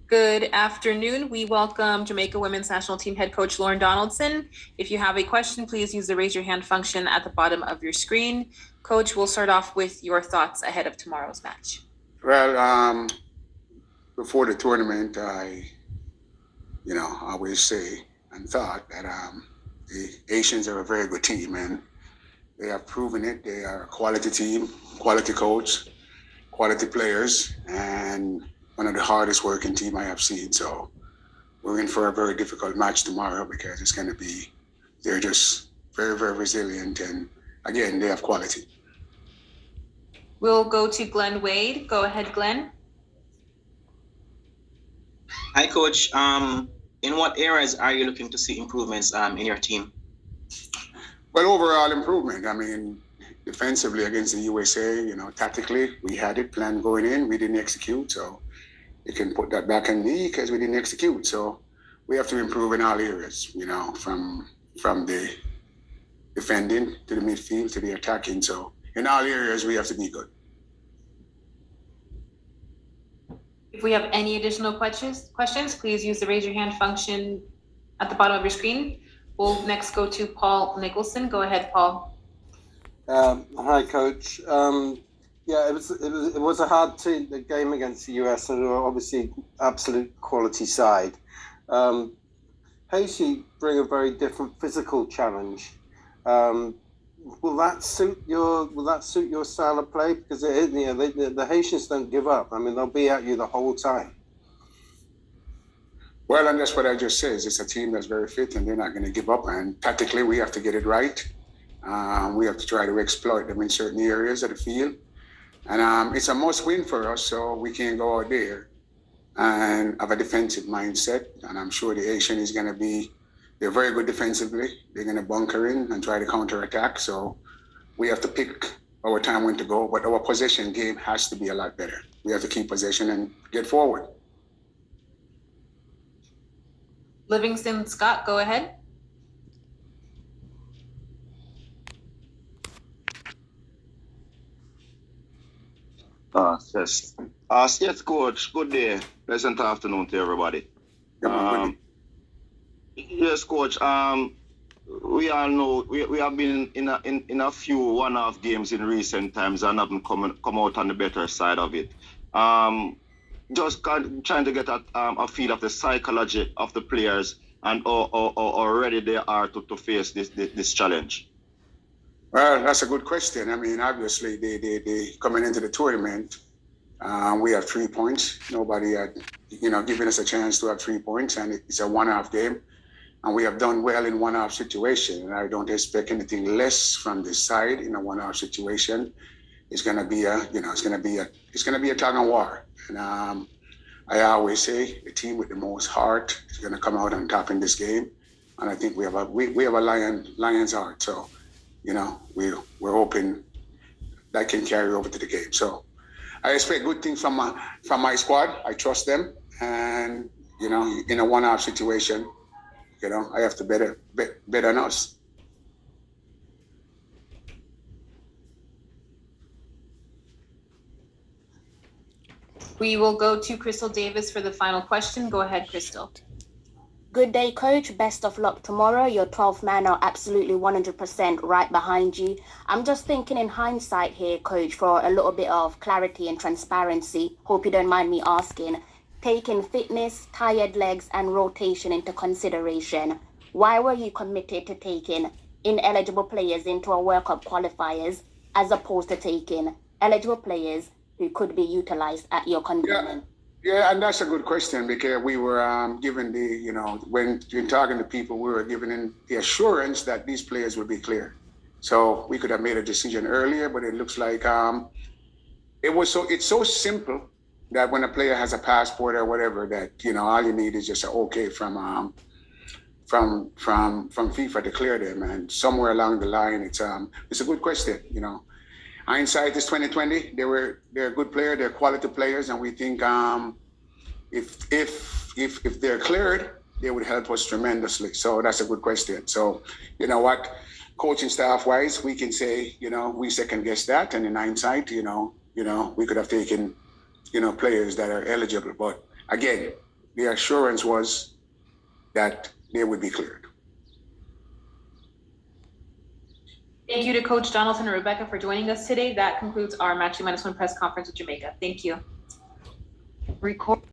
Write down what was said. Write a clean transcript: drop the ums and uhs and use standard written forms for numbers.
Good afternoon. We welcome Jamaica Women's National Team head coach Lorne Donaldson. If you have a question, please use the raise your hand function at the bottom of your screen. Coach, we'll start off with your thoughts ahead of tomorrow's match. Well, before the tournament, I always say and thought that the Asians are a very good team, and they have proven it. They are a quality team, quality coach, quality players, and one of the hardest working team I have seen. So we're in for a very difficult match tomorrow because they're just very, very resilient, and again, they have quality. We'll go to Glenn Wade. Go ahead, Glenn. Hi, Coach. In what areas are you looking to see improvements in your team? Well, overall improvement. I mean, defensively against the USA, tactically, we had it planned going in. We didn't execute. So you can put that back on me because we didn't execute. So we have to improve in all areas, from the defending to the midfield to the attacking. So in all areas, we have to be good. If we have any additional questions, please use the raise your hand function at the bottom of your screen. We'll next go to Paul Nicholson. Go ahead, Paul. Hi, Coach. It was a hard team, the game against the US, and obviously absolute quality side. Haiti bring a very different physical challenge. Will that suit your style of play? Because the Haitians don't give up. I mean, they'll be at you the whole time. Well, and that's what I just said. It's a team that's very fit, and they're not going to give up. And tactically, we have to get it right. We have to try to exploit them in certain areas of the field. And it's a must-win for us, so we can't go out there and have a defensive mindset. And I'm sure the Haitian is going to be. They're very good defensively. They're going to bunker in and try to counterattack. So we have to pick our time when to go. But our possession game has to be a lot better. We have to keep possession and get forward. Livingston Scott, go ahead. Yes. Yes, Coach. Good day. Pleasant afternoon to everybody. Yes, Coach. We all know we have been in a few one-off games in recent times and haven't come out on the better side of it. Just trying to get a feel of the psychology of the players and how ready they are to face this challenge. Well, that's a good question. I mean, obviously, they coming into the tournament, we have 3 points. Nobody had, given us a chance to have 3 points, and it's a one-off game. And we have done well in one-off situation, and I don't expect anything less from this side in a one-off situation. It's gonna be a tug of war. And I always say the team with the most heart is gonna come out on top in this game. And I think we have a lion's heart. So, we're hoping that can carry over to the game. So I expect good things from my squad. I trust them, and in a one-off situation, I have to bet on us. We will go to Crystal Davis for the final question. Go ahead, Crystal. Good day, Coach. Best of luck tomorrow. Your 12 men are absolutely 100% right behind you. I'm just thinking in hindsight here, Coach, for a little bit of clarity and transparency. Hope you don't mind me asking. Taking fitness, tired legs, and rotation into consideration, why were you committed to taking ineligible players into a World Cup qualifiers as opposed to taking eligible players who could be utilized at your convenience? Yeah, and that's a good question because we were given when you're talking to people, we were given the assurance that these players would be clear. So we could have made a decision earlier, but it looks like it's so simple that when a player has a passport or whatever, that all you need is just an okay from FIFA to clear them, and somewhere along the line, it's a good question. Hindsight is 2020. They're a good player. They're quality players, and we think if they're cleared, they would help us tremendously. So that's a good question. So what, coaching staff wise, we can say we second guess that, and in hindsight, we could have taken players that are eligible. But again, the assurance was that they would be cleared. Thank you to Coach Donaldson and Rebecca for joining us today. That concludes our Matching -1 press conference with Jamaica. Thank you. Record.